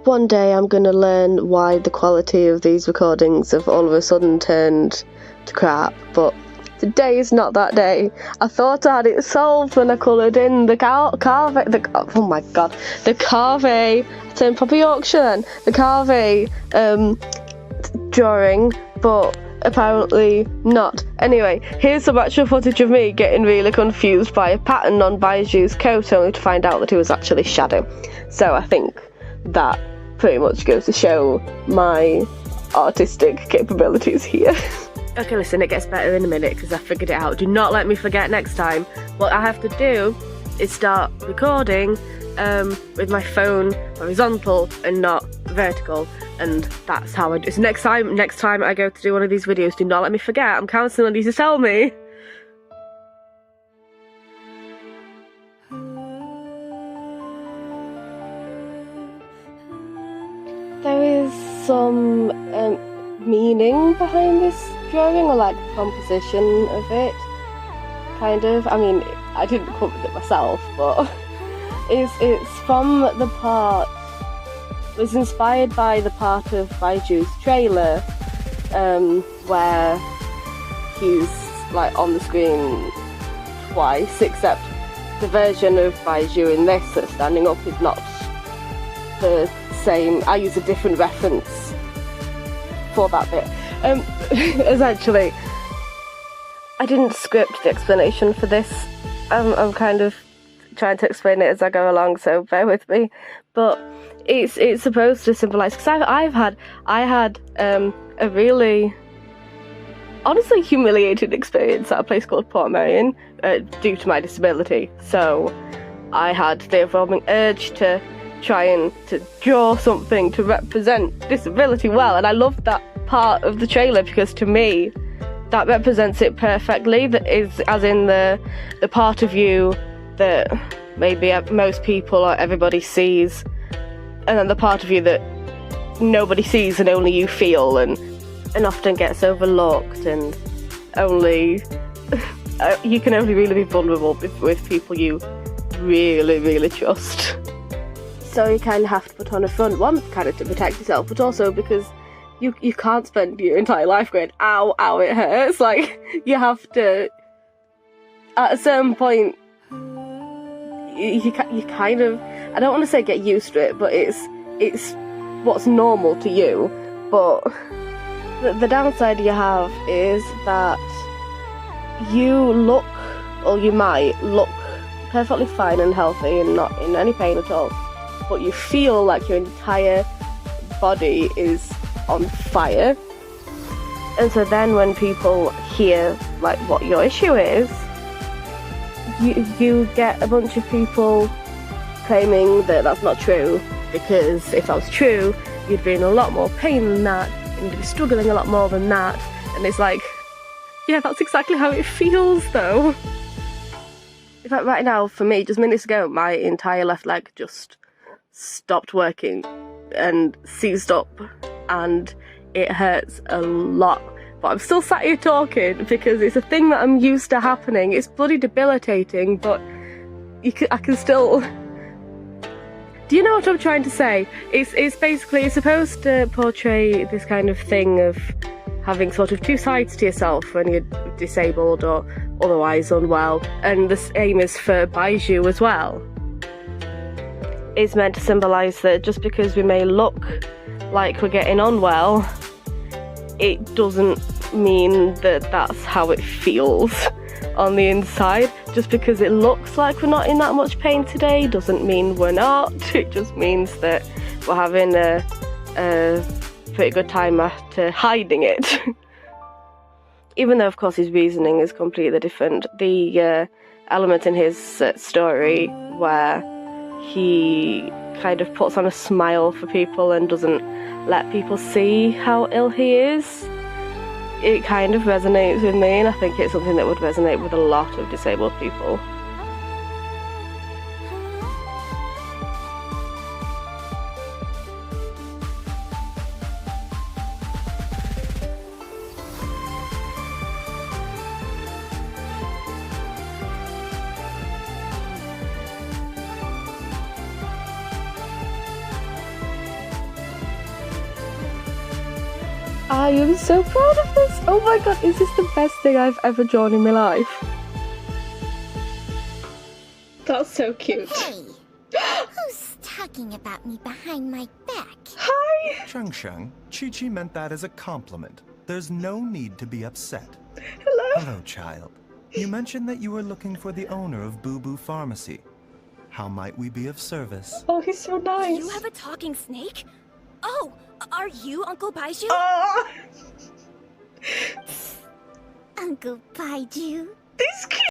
One day I'm going to learn why the quality of these recordings have all of a sudden turned to crap, but today is not that day. I thought I had it solved when I coloured in the the Carve, turn proper Yorkshire then, the Carve drawing, but apparently not. Anyway, here's some actual footage of me getting really confused by a pattern on Baizhu's coat, only to find out that it was actually shadow. So I think that pretty much goes to show my artistic capabilities here. Okay, listen, it gets better in a minute because I figured it out. Do not let me forget next time. What I have to do is start recording with my phone horizontal and not vertical, and that's how I do it. So next time I go to do one of these videos, do not let me forget. I'm counting on you to tell me. There is some meaning behind this drawing, or like the composition of it, kind of. I mean, I didn't come up with it myself, but it's from the part, it was inspired by the part of Baizhu's trailer where he's like on the screen twice, except the version of Baizhu in this that's standing up is not the same. I use a different reference for that bit. Essentially, I didn't script the explanation for this. I'm kind of trying to explain it as I go along, so bear with me. But it's supposed to symbolise, because I had a really honestly humiliating experience at a place called Port Merion due to my disability. So I had the overwhelming urge to try and to draw something to represent disability well, and I loved that part of the trailer because to me that represents it perfectly. That is, as in the part of you that maybe most people or everybody sees, and then the part of you that nobody sees and only you feel, and often gets overlooked, and only you can only really be vulnerable with people you really trust. So you kind of have to put on a front, one, kind of to protect yourself, but also because you can't spend your entire life going, ow, it hurts. Like, you have to, at a certain point, you kind of, I don't want to say get used to it, but it's what's normal to you. But the downside you have is that you look, or you might look perfectly fine and healthy and not in any pain at all, but you feel like your entire body is on fire. And so then when people hear like what your issue is, you get a bunch of people claiming that that's not true, because if that was true, you'd be in a lot more pain than that, and you'd be struggling a lot more than that. And it's like, yeah, that's exactly how it feels though. In fact, right now, for me, just minutes ago, my entire left leg just stopped working and seized up, and it hurts a lot. But I'm still sat here talking because it's a thing that I'm used to happening. It's bloody debilitating, but I can still... Do you know what I'm trying to say? It's basically, it's supposed to portray this kind of thing of having sort of two sides to yourself when you're disabled or otherwise unwell, and the same is for Baizhu as well. It's meant to symbolise that just because we may look like we're getting on well, it doesn't mean that that's how it feels on the inside. Just because it looks like we're not in that much pain today doesn't mean we're not. It just means that we're having a pretty good time after hiding it. Even though, of course, his reasoning is completely different. The element in his story where he kind of puts on a smile for people and doesn't let people see how ill he is, it kind of resonates with me, and I think it's something that would resonate with a lot of disabled people. I am so proud of this. Oh my god, is this the best thing I've ever drawn in my life? That's so cute. Hey, who's talking about me behind my back? Hi! Sheng, Chi-Chi meant that as a compliment. There's no need to be upset. Hello? Hello, child. You mentioned that you were looking for the owner of Boo Boo Pharmacy. How might we be of service? Oh, he's so nice. You have a talking snake? Oh, are you Uncle Baizhu? Oh, Uncle Baizhu. he's cute.